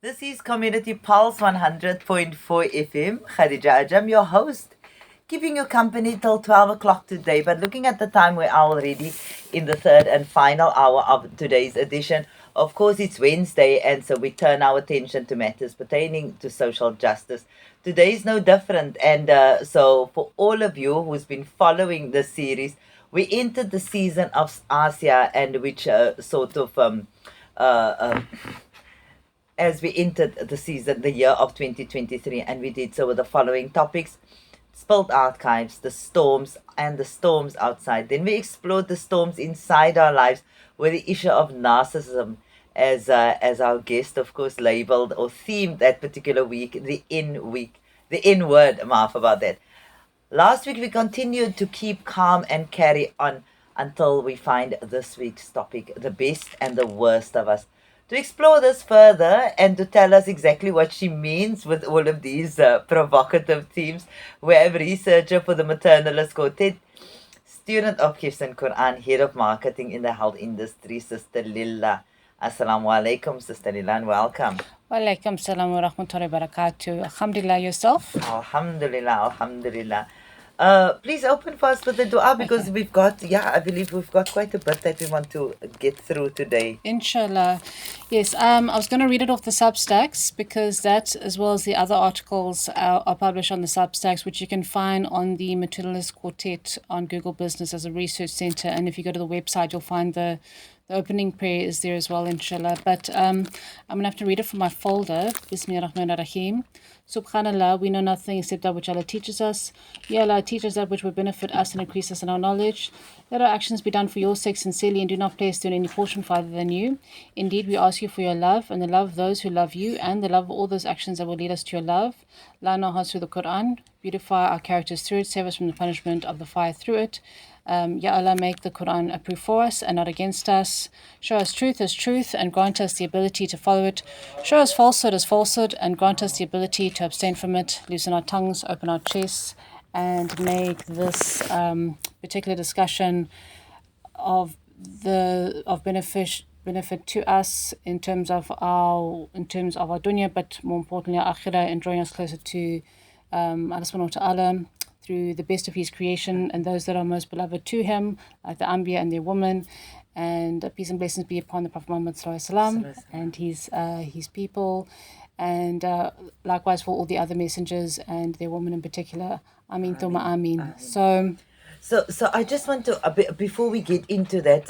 This is Community Pulse 100.4 FM. Khadijah AS, your host, keeping you company till 12 o'clock today. But looking at the time, we're already in the third and final hour of today's edition. Of course, it's Wednesday, and so we turn our attention to matters pertaining to social justice. Today is no different, and so for all of you who's been following this series, we entered the season of Asiyah, and which uh, um, as we entered the season, the year of 2023, and we did so with the following topics: spilled archives, the storms, and the storms outside. Then we explored the storms inside our lives with the issue of narcissism as our guest, of course, labeled or themed that particular week, the N word, maaf about that. Last week, we continued to keep calm and carry on until we find this week's topic, the best and the worst of us. To explore this further and to tell us exactly what she means with all of these provocative themes, we have researcher for the Maternalist Quartet, student of Hifz and Quran, head of marketing in the health industry, Sister Lilla. Assalamu alaikum, Sister Lilla, and welcome. Walaikum salam wa rahmatullahi wa barakatuh. Alhamdulillah, yourself? Alhamdulillah, Alhamdulillah. Please open for us with the dua because Okay. I believe we've got quite a bit that we want to get through today. Inshallah. Yes, I was going to read it off the Substacks because that, as well as the other articles, are published on the Substacks, which you can find on the Maternalist Quartet on Google Business as a research center. And if you go to the website, you'll find the opening prayer is there as well, inshallah. But I'm going to have to read it from my folder. Bismillahirrahmanirrahim. Subhanallah, we know nothing except that which Allah teaches us. Ya Allah, teach us that which will benefit us and increase us in our knowledge. Let our actions be done for your sake sincerely and do not place in any portion farther than you. Indeed, we ask you for your love and the love of those who love you and the love of all those actions that will lead us to your love. Line our hearts through the Quran. Beautify our characters through it. Save us from the punishment of the fire through it. Ya Allah, make the Quran approve for us and not against us. Show us truth as truth and grant us the ability to follow it. Show us falsehood as falsehood and grant us the ability to abstain from it. Loosen our tongues, open our chests, and make this particular discussion of benefit to us in terms of our dunya, but more importantly our akhirah, and drawing us closer to Allah subhanahu wa ta'ala through the best of his creation and those that are most beloved to him, like the Anbiya and their women. And peace and blessings be upon the Prophet Muhammad sallallahu alaihi wasallam and his people, and likewise for all the other messengers and their women in particular. Ameen thumma ameen. So I just want to, before we get into that,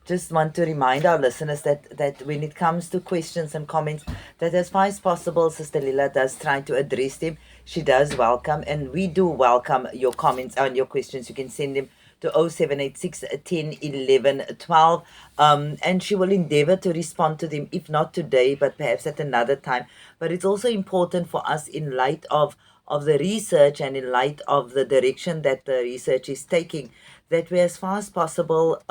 just want to remind our listeners that when it comes to questions and comments, that as far as possible, Sister Lila does try to address them. She does welcome, and we do welcome your comments and your questions. You can send them to 0786 10 11 12, and she will endeavor to respond to them, if not today, but perhaps at another time. But it's also important for us, in light of the research and in light of the direction that the research is taking, that we, as far as possible,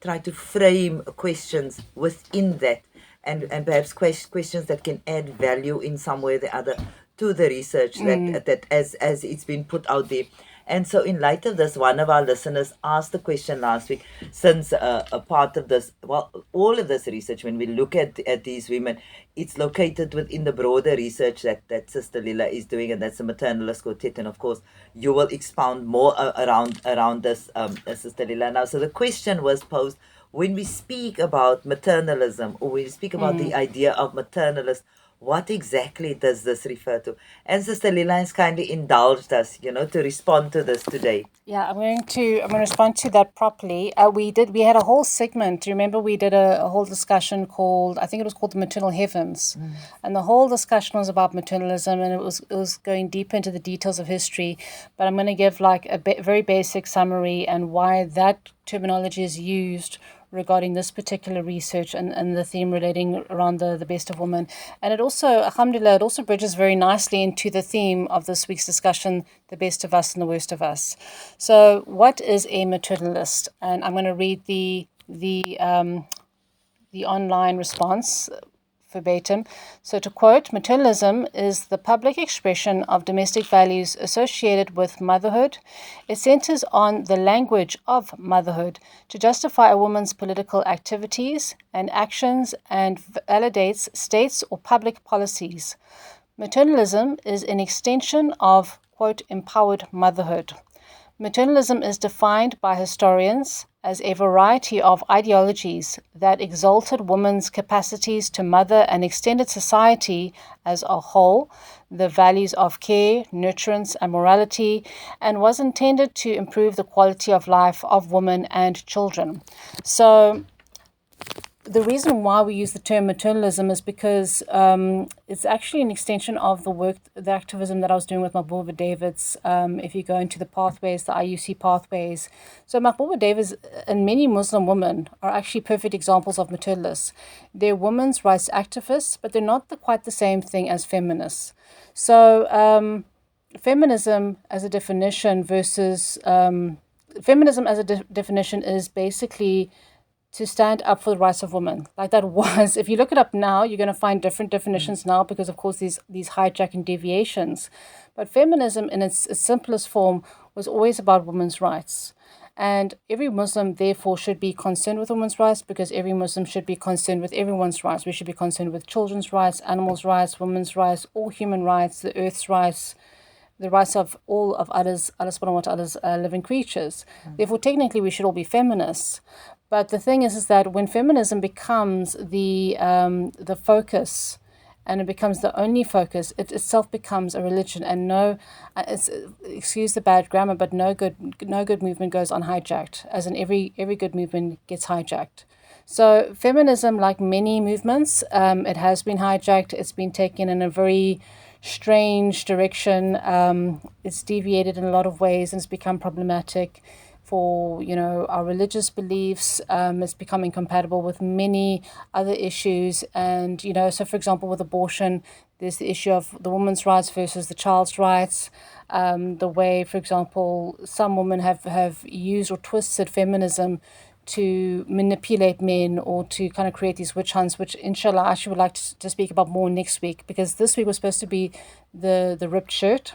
try to frame questions within that, and perhaps questions that can add value in some way or the other to the research that as it's been put out there. And so, in light of this, one of our listeners asked the question last week, since a part of this, well, all of this research, when we look at these women, it's located within the broader research that Sister Lila is doing, and that's the Maternalist Quartet. And of course, you will expound more around this, Sister Lila. Now, so the question was posed: when we speak about maternalism, or when we speak about the idea of maternalist, what exactly does this refer to? And Sister Lila has kindly indulged us, to respond to this today. Yeah, I'm going to respond to that properly. We had a whole segment. Do you remember we did a whole discussion called, I think it was called the Maternal Heavens, and the whole discussion was about maternalism, and it was going deep into the details of history. But I'm going to give like a very basic summary and why that terminology is used regarding this particular research and the theme relating around the best of women. And it also, alhamdulillah, it also bridges very nicely into the theme of this week's discussion, the best of us and the worst of us. So what is a maternalist? And I'm going to read the online response verbatim. So to quote, maternalism is the public expression of domestic values associated with motherhood. It centers on the language of motherhood to justify a woman's political activities and actions and validates states or public policies. Maternalism is an extension of, quote, empowered motherhood. Maternalism is defined by historians as a variety of ideologies that exalted women's capacities to mother and extended society as a whole, the values of care, nurturance, and morality, and was intended to improve the quality of life of women and children. So, the reason why we use the term maternalism is because it's actually an extension of the work, the activism that I was doing with Mahbouba Davids. If you go into the pathways, the IUC pathways. So Mahbouba Davids and many Muslim women are actually perfect examples of maternalists. They're women's rights activists, but they're not quite the same thing as feminists. So feminism as a definition versus feminism as a definition is basically to stand up for the rights of women. Like that was, if you look it up now, you're going to find different definitions now because, of course, these hijacking deviations. But feminism in its simplest form was always about women's rights. And every Muslim, therefore, should be concerned with women's rights because every Muslim should be concerned with everyone's rights. We should be concerned with children's rights, animals' rights, women's rights, all human rights, the earth's rights, the rights of all of others, Allah subhanahu wa ta'ala's living creatures. Therefore, technically, we should all be feminists. But the thing is that when feminism becomes the focus, and it becomes the only focus, it itself becomes a religion. And excuse the bad grammar, but no good movement goes unhijacked. As in every good movement gets hijacked. So feminism, like many movements, it has been hijacked. It's been taken in a very strange direction. It's deviated in a lot of ways, and it's become problematic for our religious beliefs. It's become incompatible with many other issues, and so for example with abortion, there's the issue of the woman's rights versus the child's rights. The way, for example, some women have used or twisted feminism to manipulate men or to kind of create these witch hunts, which inshallah I actually would like to speak about more next week, because this week was supposed to be the ripped shirt.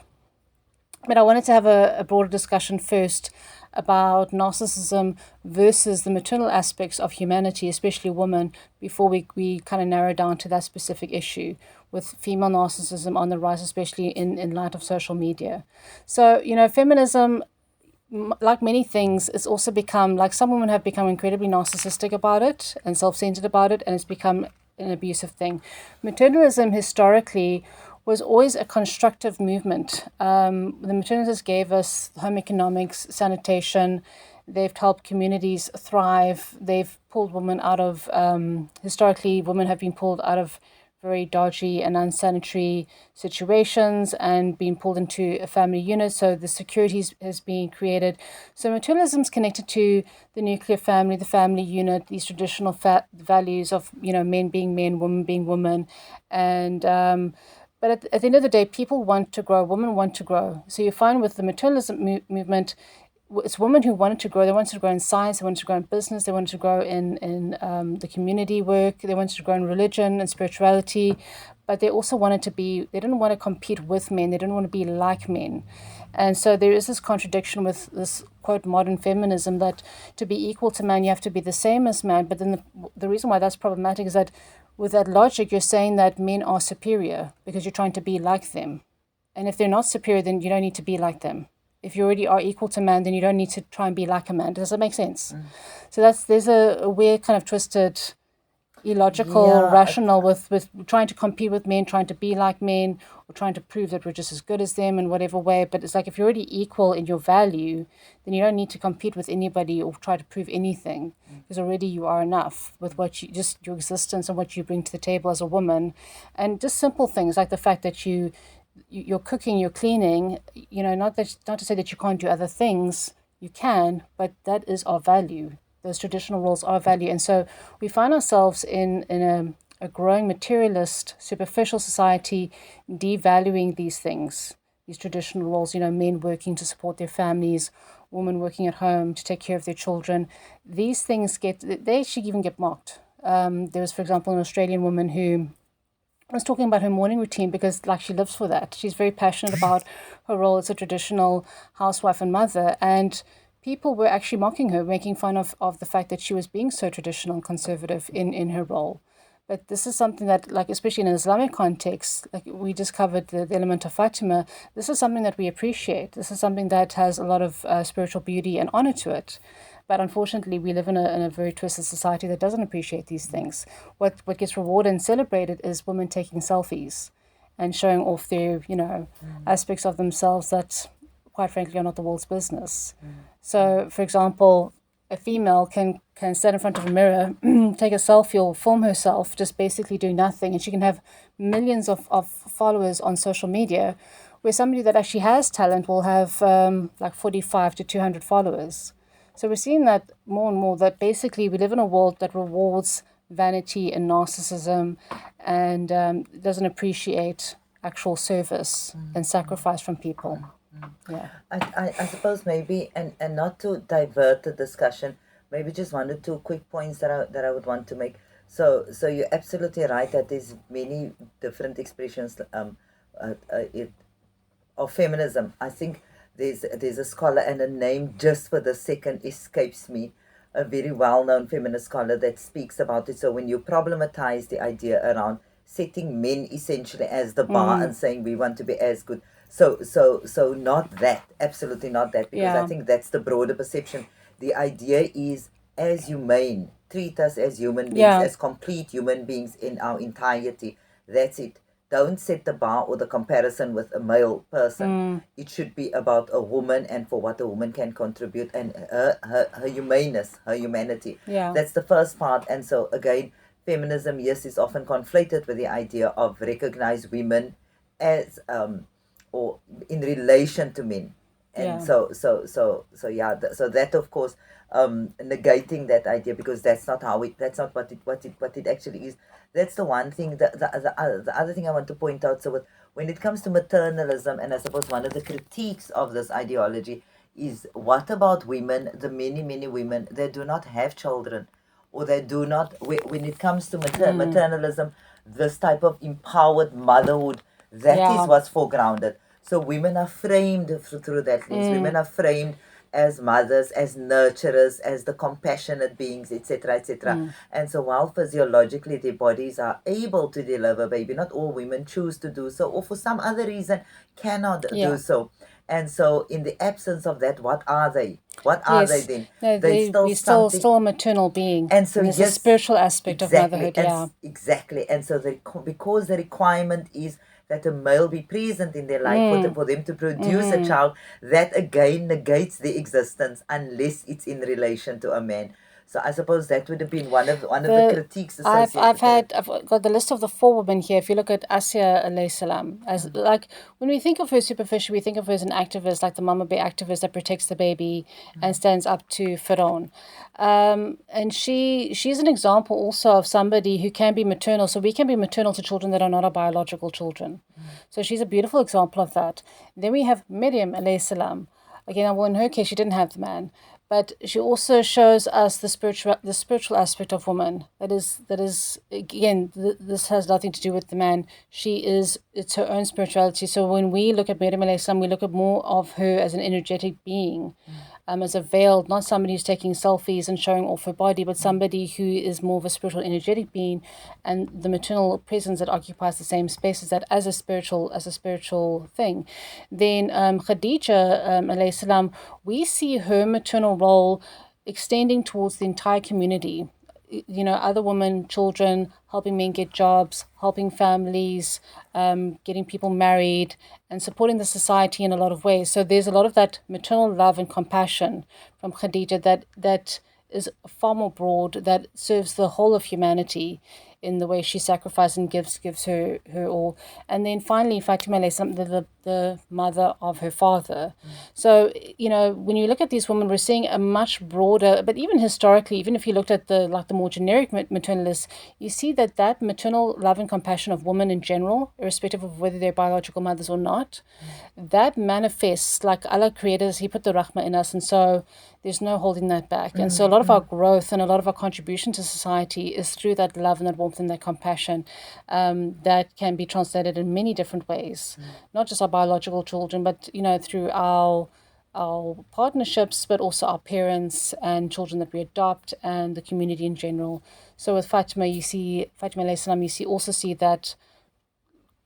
But I wanted to have a broader discussion first about narcissism versus the maternal aspects of humanity, especially women, before we kind of narrow down to that specific issue with female narcissism on the rise, especially in light of social media. So, feminism, like many things, it's also become, like some women have become incredibly narcissistic about it and self-centered about it, and it's become an abusive thing. Maternalism historically was always a constructive movement. The maternalists gave us home economics, sanitation. They've helped communities thrive. They've pulled women out of, historically, women have been pulled out of very dodgy and unsanitary situations and being pulled into a family unit. So the security has been created. So maternalism is connected to the nuclear family, the family unit, these traditional values of, men being men, women being women. And but at the end of the day, people want to grow, women want to grow. So you find with the maternalism movement, it's women who wanted to grow. They wanted to grow in science, they wanted to grow in business, they wanted to grow in the community work, they wanted to grow in religion and spirituality, but they also wanted to be, they didn't want to compete with men, they didn't want to be like men. And so there is this contradiction with this, quote, modern feminism, that to be equal to man, you have to be the same as man. But then the reason why that's problematic is that with that logic, you're saying that men are superior because you're trying to be like them. And if they're not superior, then you don't need to be like them. If you already are equal to man, then you don't need to try and be like a man. Does that make sense? So there's a weird kind of twisted, illogical rationale with trying to compete with men, trying to be like men, or trying to prove that we're just as good as them in whatever way. But it's like, if you're already equal in your value, then you don't need to compete with anybody or try to prove anything, because already you are enough with what you, just your existence and what you bring to the table as a woman. And just simple things like the fact that you're cooking, you're cleaning, not to say that you can't do other things, you can, but that is our value. Those traditional roles are value. And so we find ourselves in a growing materialist, superficial society, devaluing these things, these traditional roles, men working to support their families, women working at home to take care of their children. These things they actually even get mocked. There was, for example, an Australian woman who was talking about her morning routine because like she lives for that. She's very passionate about her role as a traditional housewife and mother. And people were actually mocking her, making fun of the fact that she was being so traditional and conservative in her role. But this is something that, like, especially in an Islamic context, like we just covered the element of Fatima, this is something that we appreciate. This is something that has a lot of spiritual beauty and honor to it. But unfortunately, we live in a very twisted society that doesn't appreciate these things. What gets rewarded and celebrated is women taking selfies and showing off their, aspects of themselves that, quite frankly, are not the world's business. So, for example, a female can stand in front of a mirror, take a selfie or film herself, just basically doing nothing, and she can have millions of followers on social media, where somebody that actually has talent will have like 45 to 200 followers. So we're seeing that more and more, that basically we live in a world that rewards vanity and narcissism and doesn't appreciate actual service and sacrifice from people. Yeah. I suppose maybe, and not to divert the discussion, maybe just one or two quick points that I would want to make. So you're absolutely right that there's many different expressions it, of feminism. I think there's a scholar, and a name just for the second escapes me, a very well-known feminist scholar that speaks about it. So when you problematize the idea around setting men essentially as the bar and saying we want to be as good, so not that, absolutely not that, because I think that's the broader perception. The idea is as humane, treat us as human beings, as complete human beings in our entirety. That's it. Don't set the bar or the comparison with a male person. It should be about a woman and for what a woman can contribute, and her humaneness, her humanity. That's the first part. And so again, feminism, yes, is often conflated with the idea of recognize women as or in relation to men. And so that of course negating that idea, because that's not what it actually is. That's the one thing. The other thing I want to point out, so when it comes to maternalism, and I suppose one of the critiques of this ideology is, what about women, the many women that do not have children, or they do not, when it comes to maternalism, this type of empowered motherhood, that is what's foregrounded. So women are framed through that lens. Women are framed as mothers, as nurturers, as the compassionate beings, etc., etc. And so while physiologically their bodies are able to deliver baby, not all women choose to do so, or for some other reason cannot do so. And so in the absence of that, what are they? What are they then? No, we're still a maternal being. And so there's a spiritual aspect of motherhood. Exactly. And so because the requirement is that a male be present in their life for them to produce a child, that again negates the existence unless it's in relation to a man. So I suppose that would have been one of the critiques associated. I've got the list of the 4 women here. If you look at Asiyah AS, as like when we think of her superficially, we think of her as an activist, like the mama bear activist that protects the baby and stands up to Firaun. And she's an example also of somebody who can be maternal. So we can be maternal to children that are not our biological children. So she's a beautiful example of that. Then we have Maryam AS. Again, well, in her case, she didn't have the man, but she also shows us the spiritual aspect of woman. That is again, this has nothing to do with the man. It's her own spirituality. So when we look at Maryam AS, we look at more of her as an energetic being. As a veiled, not somebody who's taking selfies and showing off her body, but somebody who is more of a spiritual, energetic being, and the maternal presence that occupies the same space as that, as a spiritual thing. Then Khadijah alayhi, we see her maternal role extending towards the entire community. Other women, children, helping men get jobs, helping families, getting people married, and supporting the society in a lot of ways. So there's a lot of that maternal love and compassion from Khadijah that is far more broad, that serves the whole of humanity in the way she sacrifices and gives her all. And then finally, Fatima, the mother of her father. So, when you look at these women, we're seeing a much broader, but even historically, even if you looked at the more generic maternalists, you see that maternal love and compassion of women in general, irrespective of whether they're biological mothers or not, that manifests, like Allah created us, He put the rahmah in us, and so there's no holding that back. And so a lot of our growth and a lot of our contribution to society is through that love and that warmth warmth and that compassion that can be translated in many different ways, not just our biological children, but through our partnerships, but also our parents and children that we adopt and the community in general. So with Fatima, Fatima alayhi salam, also see that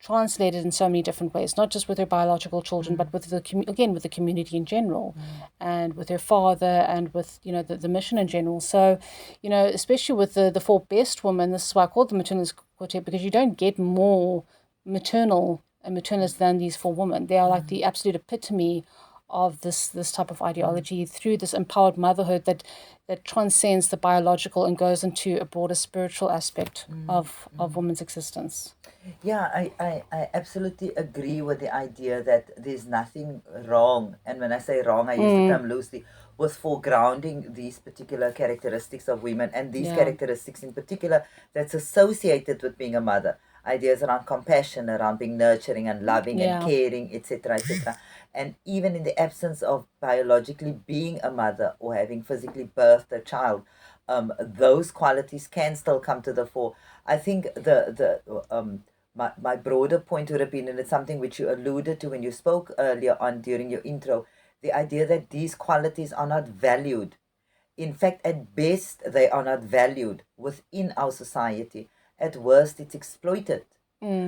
translated in so many different ways, not just with her biological children, but with with the community in general, and with her father, and with the mission in general. So, especially with the four best women, this is why I called the maternalist quartet, because you don't get more maternal and maternalist than these four women. They are like the absolute epitome of this type of ideology through this empowered motherhood that transcends the biological and goes into a broader spiritual aspect of women's existence. Yeah, I absolutely agree with the idea that there's nothing wrong, and when I say wrong, I use the term loosely, with foregrounding these particular characteristics of women, and these characteristics in particular that's associated with being a mother. Ideas around compassion, around being nurturing and loving and caring, etc., etc. And even in the absence of biologically being a mother or having physically birthed a child, those qualities can still come to the fore. I think my broader point would have been, and it's something which you alluded to when you spoke earlier on during your intro, the idea that these qualities are not valued. In fact, at best, they are not valued within our society. At worst, it's exploited.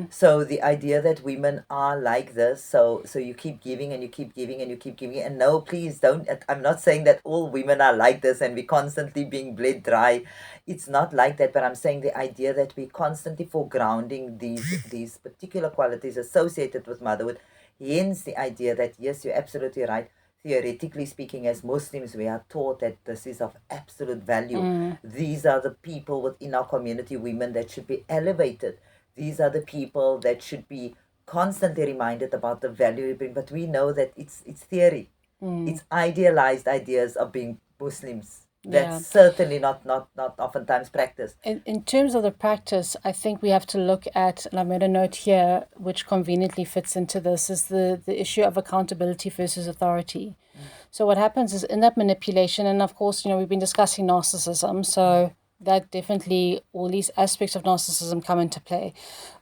So the idea that women are like this, so you keep giving and you keep giving and you keep giving, and no, please don't. I'm not saying that all women are like this and we're constantly being bled dry. It's not like that, but I'm saying the idea that we're constantly foregrounding these particular qualities associated with motherhood. Hence the idea that yes, you're absolutely right. Theoretically speaking, as Muslims, we are taught that this is of absolute value. These are the people within our community, women, that should be elevated. These are the people that should be constantly reminded about the value they bring. But we know that it's theory. It's idealized ideas of being Muslims. That's certainly not oftentimes practiced. In terms of the practice, I think we have to look at, and I made a note here, which conveniently fits into this, is the issue of accountability versus authority. So what happens is in that manipulation, and of course, we've been discussing narcissism, so that definitely, all these aspects of narcissism come into play.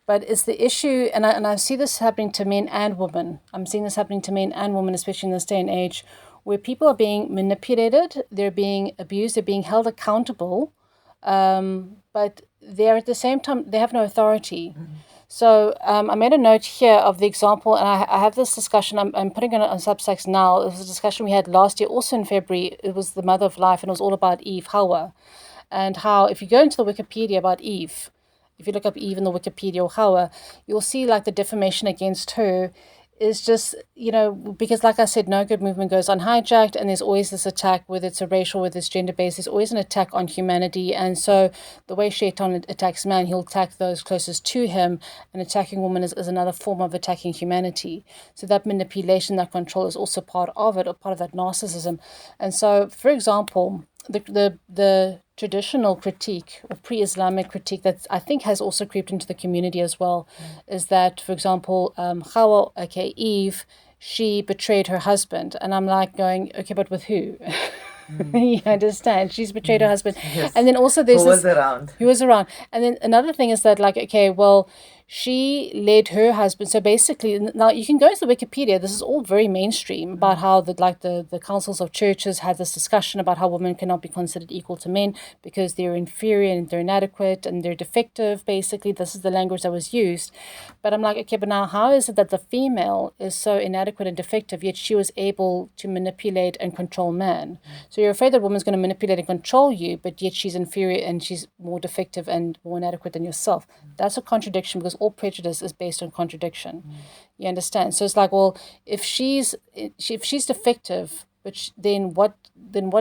But it's the issue, and I see this happening to men and women. I'm seeing this happening to men and women, especially in this day and age, where people are being manipulated, they're being abused, they're being held accountable, but they're at the same time, they have no authority. So I made a note here of the example, and I have this discussion, I'm putting it on Substacks now. It was a discussion we had last year, also in February. It was the mother of life, and it was all about Eve, Hawa. And how, if you go into the Wikipedia about Eve, if you look up Eve in the Wikipedia or Hawa, you'll see like the defamation against her is just, because like I said, no good movement goes unhijacked, and there's always this attack, whether it's a racial, whether it's gender-based, there's always an attack on humanity. And so the way Shaitan attacks man, he'll attack those closest to him, and attacking women is another form of attacking humanity. So that manipulation, that control is also part of it, or part of that narcissism. And so, for example, the traditional critique or pre-Islamic critique that I think has also creeped into the community as well is that, for example, Hawa, aka Eve, she betrayed her husband. And I'm like going, okay, but with who? You understand? She's betrayed her husband. Yes. And then also there's Who was around? Who was around. And then another thing is that, like, okay, well, she led her husband. So basically, now you can go to the Wikipedia. This is all very mainstream about how the councils of churches had this discussion about how women cannot be considered equal to men because they're inferior and they're inadequate and they're defective. Basically, this is the language that was used. But I'm like, okay, but now how is it that the female is so inadequate and defective, yet she was able to manipulate and control man? So you're afraid that woman's going to manipulate and control you, but yet she's inferior and she's more defective and more inadequate than yourself. That's a contradiction, because all prejudice is based on contradiction. You understand? So it's like, well, if she's defective, but then what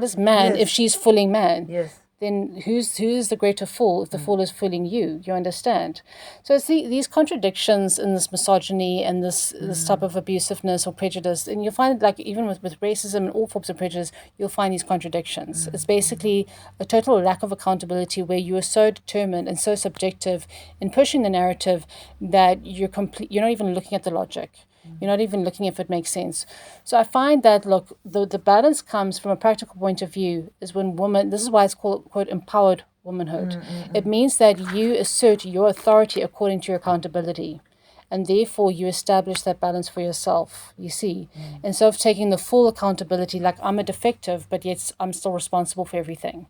is man if she's fooling man? Yes. Then who's the greater fool if the fool is fooling you? You understand? So it's these contradictions in this misogyny and this type of abusiveness or prejudice. And you'll find, like, even with racism and all forms of prejudice, you'll find these contradictions. It's basically a total lack of accountability, where you are so determined and so subjective in pushing the narrative that you're not even looking at the logic. You're not even looking if it makes sense. So I find that, look, the balance comes from a practical point of view is when women, this is why it's called, quote, empowered womanhood. It means that you assert your authority according to your accountability. And therefore, you establish that balance for yourself, you see. Instead of taking the full accountability, like I'm a defective, but yet I'm still responsible for everything.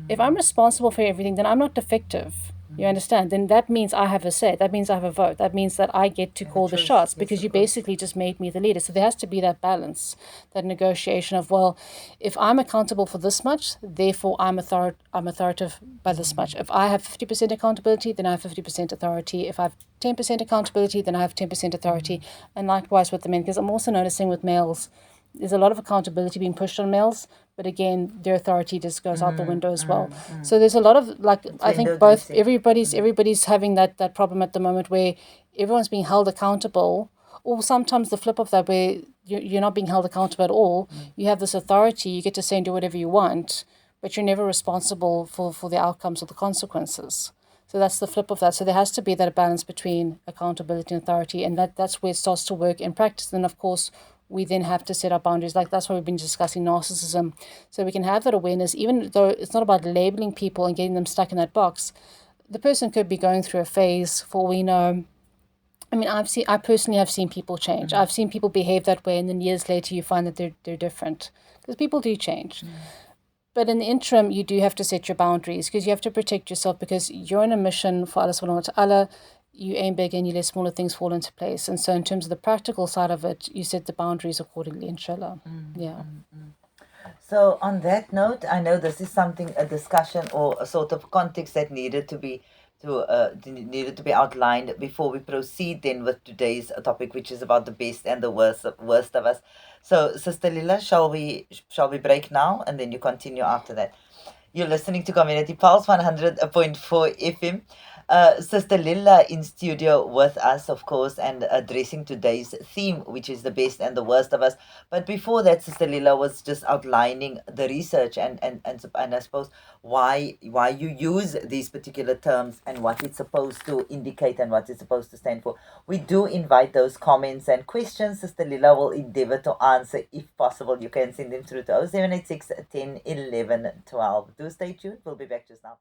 If I'm responsible for everything, then I'm not defective. You understand? Then that means I have a say. That means I have a vote. That means that I get to call the choice, shots yes, because of you course. basically just made me the leader. So there has to be that balance, that negotiation of, well, if I'm accountable for this much, therefore I'm authoritative by this much. If I have 50% accountability, then I have 50% authority. If I have 10% accountability, then I have 10% authority. And likewise with the men, because I'm also noticing with males, there's a lot of accountability being pushed on males, but again, their authority just goes out the window as well. So there's a lot of, like, I window think both dressing. everybody's having that problem at the moment where everyone's being held accountable, or sometimes the flip of that where you're not being held accountable at all. You have this authority, you get to say and do whatever you want, but you're never responsible for the outcomes or the consequences. So that's the flip of that. So there has to be that balance between accountability and authority, and that's where it starts to work in practice. And of course, we then have to set our boundaries. Like that's why we've been discussing narcissism, so we can have that awareness, even though it's not about labeling people and getting them stuck in that box. The person could be going through a phase, for all we know. I mean, I personally have seen people change. I've seen people behave that way, and then years later you find that they're different because people do change. But in the interim, you do have to set your boundaries because you have to protect yourself because you're on a mission for Allah subhanahu wa ta'ala. You aim big and you let smaller things fall into place. And so in terms of the practical side of it, you set the boundaries accordingly, inshallah. Yeah. So on that note, I know this is something, a discussion or a sort of context that needed to be outlined before we proceed then with today's topic, which is about the best and the worst of us. So Sister Lila, shall we break now and then you continue after that? You're listening to Community Pulse 100.4 FM. Sister Lilla in studio with us, of course, and addressing today's theme, which is the best and the worst of us. But before that, Sister Lilla was just outlining the research and I suppose why you use these particular terms and what it's supposed to indicate and what it's supposed to stand for. We do invite those comments and questions. Sister Lilla will endeavor to answer if possible. You can send them through to 0786 10 11 12. Do stay tuned. We'll be back just now.